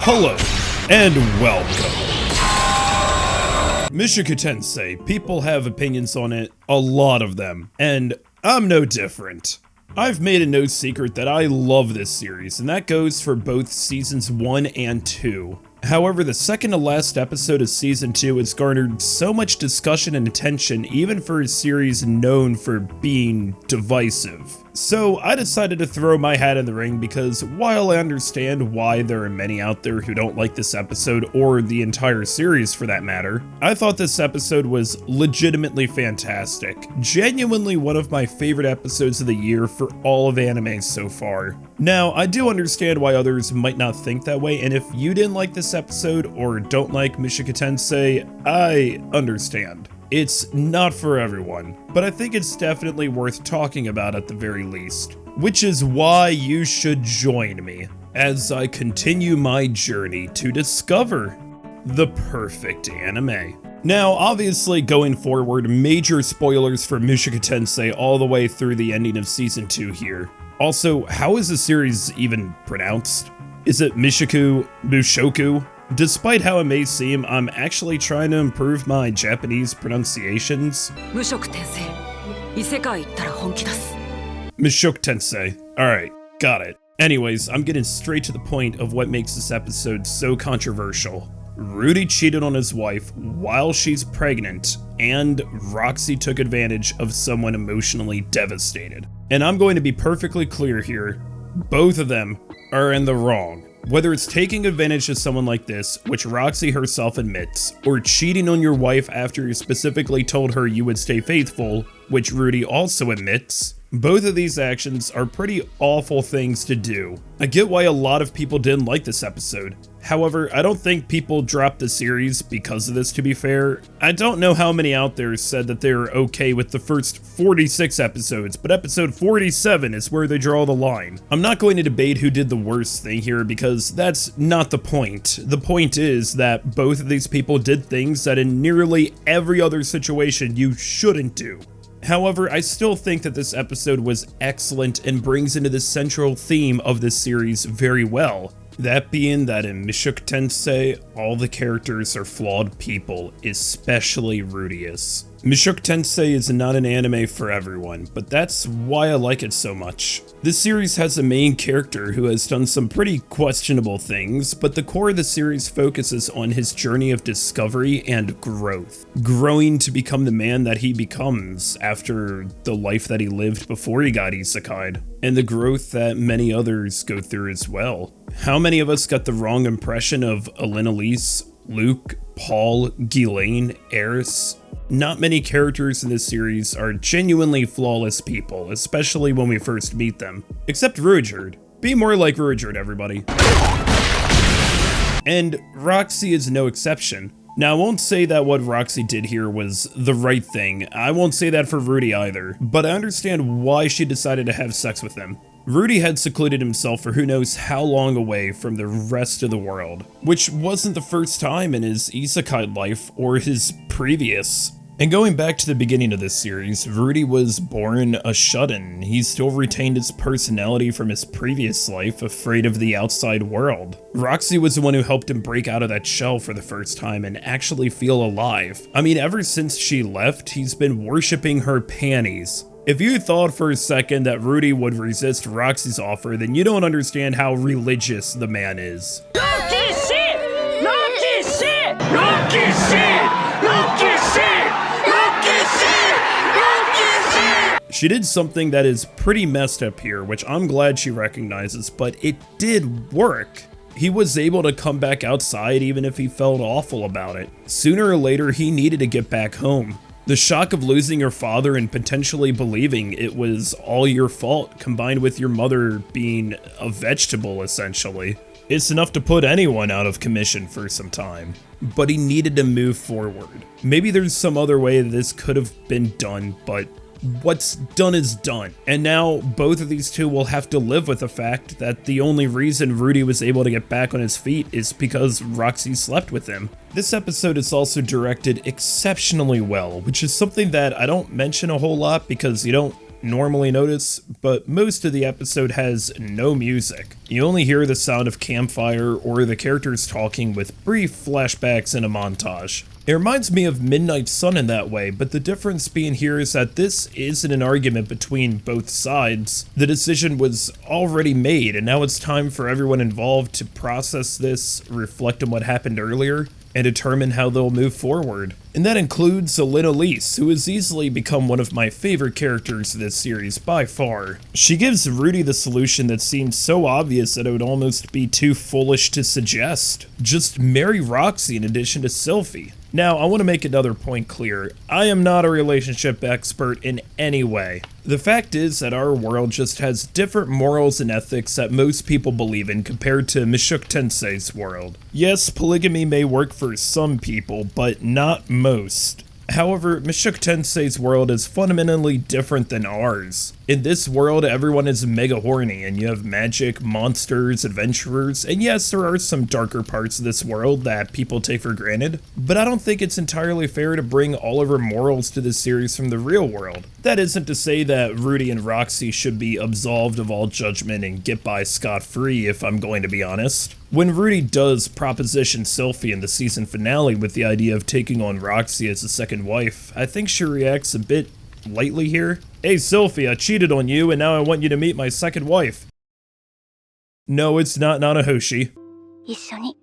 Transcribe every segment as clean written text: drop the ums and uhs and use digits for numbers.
Hello, and welcome. Mushoku Tensei, people have opinions on it, a lot of them, and I'm no different. I've made it no secret that I love this series, and that goes for both seasons 1 and 2. However, the second to last episode of season 2 has garnered so much discussion and attention, even for a series known for being divisive. So I decided to throw my hat in the ring because while I understand why there are many out there who don't like this episode, or the entire series for that matter, I thought this episode was legitimately fantastic. Genuinely one of my favorite episodes of the year for all of anime so far. Now, I do understand why others might not think that way, and if you didn't like this episode or don't like Mushoku Tensei, I understand. It's not for everyone, but I think it's definitely worth talking about at the very least, which is why you should join me as I continue my journey to discover the perfect anime. Now, obviously going forward, major spoilers for Mushoku Tensei all the way through the ending of season 2 here. Also, how is the series even pronounced? Is it Mushoku? Despite how it may seem, I'm actually trying to improve my Japanese pronunciations. Mushoku Tensei. Isekai ittara honki dasu. Mushoku Tensei. Alright, got it. Anyways, I'm getting straight to the point of what makes this episode so controversial. Rudy cheated on his wife while she's pregnant, and Roxy took advantage of someone emotionally devastated. And I'm going to be perfectly clear here, both of them are in the wrong. Whether it's taking advantage of someone like this, which Roxy herself admits, or cheating on your wife after you specifically told her you would stay faithful, which Rudy also admits, both of these actions are pretty awful things to do. I get why a lot of people didn't like this episode. However, I don't think people dropped the series because of this, to be fair. I don't know how many out there said that they were okay with the first 46 episodes, but episode 47 is where they draw the line. I'm not going to debate who did the worst thing here because that's not the point. The point is that both of these people did things that in nearly every other situation you shouldn't do. However, I still think that this episode was excellent and brings into the central theme of this series very well. That being that in Mushoku Tensei, all the characters are flawed people, especially Rudeus. Mushoku Tensei is not an anime for everyone, but that's why I like it so much. This series has a main character who has done some pretty questionable things, but the core of the series focuses on his journey of discovery and growth. Growing to become the man that he becomes after the life that he lived before he got isekai'd, and the growth that many others go through as well. How many of us got the wrong impression of Elise, Luke, Paul, Ghislaine, Eris? Not many characters in this series are genuinely flawless people, especially when we first meet them. Except Ruijerd. Be more like Ruijerd, everybody. And Roxy is no exception. Now, I won't say that what Roxy did here was the right thing. I won't say that for Rudy either, but I understand why she decided to have sex with him. Rudy had secluded himself for who knows how long away from the rest of the world, which wasn't the first time in his isekai life or his previous. And going back to the beginning of this series, Rudy was born a shut-in. He still retained his personality from his previous life, afraid of the outside world. Roxy was the one who helped him break out of that shell for the first time and actually feel alive. I mean, ever since she left, he's been worshipping her panties. If you thought for a second that Rudy would resist Roxy's offer, then you don't understand how religious the man is. Rocky shit! Rocky shit! Rocky shit! Rocky shit! Rocky shit! Rocky shit! She did something that is pretty messed up here, which I'm glad she recognizes, but it did work. He was able to come back outside even if he felt awful about it. Sooner or later, he needed to get back home. The shock of losing your father and potentially believing it was all your fault, combined with your mother being a vegetable, essentially. It's enough to put anyone out of commission for some time. But he needed to move forward. Maybe there's some other way this could have been done, but what's done is done. And now both of these two will have to live with the fact that the only reason Rudy was able to get back on his feet is because Roxy slept with him. This episode is also directed exceptionally well, which is something that I don't mention a whole lot because you don't normally notice, but most of the episode has no music. You only hear the sound of campfire or the characters talking with brief flashbacks in a montage. It reminds me of Midnight Sun in that way, but the difference being here is that this isn't an argument between both sides. The decision was already made, and now it's time for everyone involved to process this, reflect on what happened earlier, and determine how they'll move forward. And that includes Elise, who has easily become one of my favorite characters of this series by far. She gives Rudy the solution that seems so obvious that it would almost be too foolish to suggest. Just marry Roxy in addition to Sylphie. Now, I want to make another point clear. I am not a relationship expert in any way. The fact is that our world just has different morals and ethics that most people believe in compared to Mushoku Tensei's world. Yes, polygamy may work for some people, but not most. However, Mushoku Tensei's world is fundamentally different than ours. In this world, everyone is mega horny, and you have magic, monsters, adventurers, and yes, there are some darker parts of this world that people take for granted, but I don't think it's entirely fair to bring all of our morals to this series from the real world. That isn't to say that Rudy and Roxy should be absolved of all judgment and get by scot-free, if I'm going to be honest. When Rudy does proposition Sylphie in the season finale with the idea of taking on Roxy as a second wife, I think she reacts a bit lightly here. Hey Sylphie, I cheated on you and now I want you to meet my second wife. No, it's not Nanahoshi. 一緒に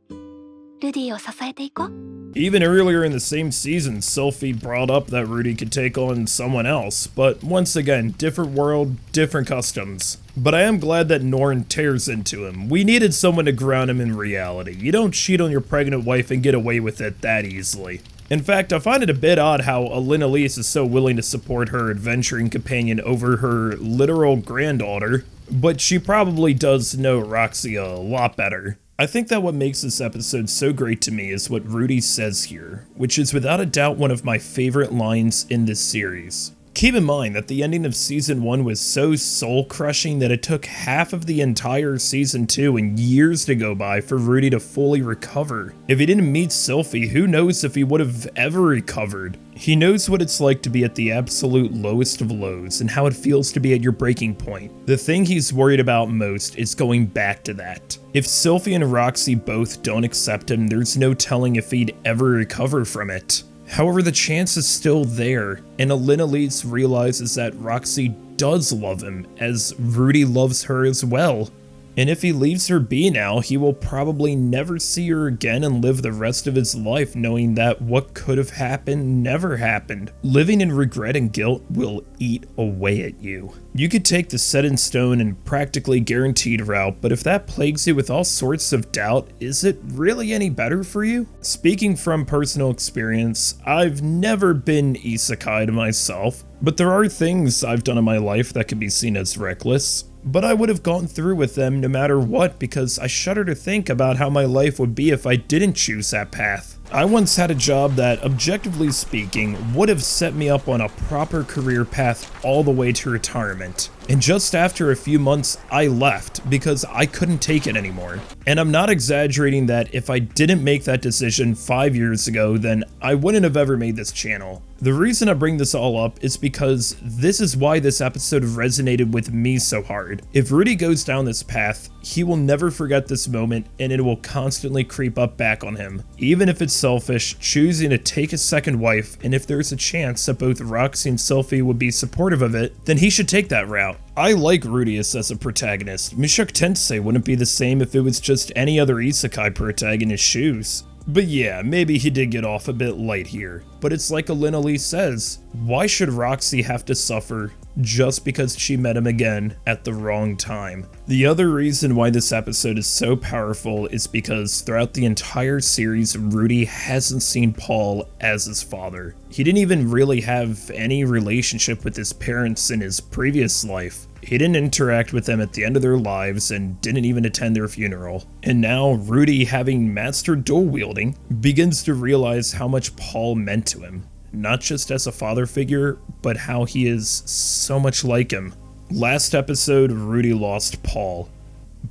ルディを支えていこう。 Even earlier in the same season, Sylphie brought up that Rudy could take on someone else, but once again, different world, different customs. But I am glad that Norn tears into him. We needed someone to ground him in reality. You don't cheat on your pregnant wife and get away with it that easily. In fact, I find it a bit odd how Elise is so willing to support her adventuring companion over her literal granddaughter, but she probably does know Roxy a lot better. I think that what makes this episode so great to me is what Rudy says here, which is without a doubt one of my favorite lines in this series. Keep in mind that the ending of Season 1 was so soul-crushing that it took half of the entire Season 2 and years to go by for Rudy to fully recover. If he didn't meet Sylphie, who knows if he would have ever recovered. He knows what it's like to be at the absolute lowest of lows and how it feels to be at your breaking point. The thing he's worried about most is going back to that. If Sylphie and Roxy both don't accept him, there's no telling if he'd ever recover from it. However, the chance is still there, and Elise realizes that Roxy does love him, as Rudy loves her as well. And if he leaves her be now, he will probably never see her again and live the rest of his life knowing that what could have happened never happened. Living in regret and guilt will eat away at you. You could take the set in stone and practically guaranteed route, but if that plagues you with all sorts of doubt, is it really any better for you? Speaking from personal experience, I've never been isekai'd myself, but there are things I've done in my life that could be seen as reckless. But I would have gone through with them no matter what because I shudder to think about how my life would be if I didn't choose that path. I once had a job that, objectively speaking, would have set me up on a proper career path all the way to retirement. And just after a few months, I left because I couldn't take it anymore. And I'm not exaggerating that if I didn't make that decision 5 years ago, then I wouldn't have ever made this channel. The reason I bring this all up is because this is why this episode resonated with me so hard. If Rudy goes down this path, he will never forget this moment and it will constantly creep up back on him. Even if it's selfish, choosing to take a second wife, and if there's a chance that both Roxy and Sylphie would be supportive of it, then he should take that route. I like Rudeus as a protagonist. Mushoku Tensei wouldn't be the same if it was just any other isekai protagonist's shoes. But yeah, maybe he did get off a bit light here. But it's like Elise says, why should Roxy have to suffer just because she met him again at the wrong time? The other reason why this episode is so powerful is because throughout the entire series, Rudy hasn't seen Paul as his father. He didn't even really have any relationship with his parents in his previous life. He didn't interact with them at the end of their lives and didn't even attend their funeral. And now Rudy, having mastered dual wielding, begins to realize how much Paul meant to him. Not just as a father figure, but how he is so much like him. Last episode, Rudy lost Paul.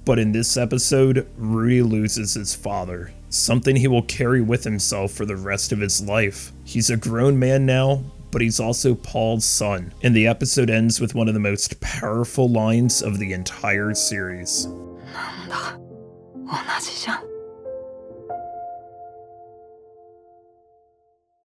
But in this episode, Rudy loses his father. Something he will carry with himself for the rest of his life. He's a grown man now, but he's also Paul's son, and the episode ends with one of the most powerful lines of the entire series. なんだ、同じじゃん。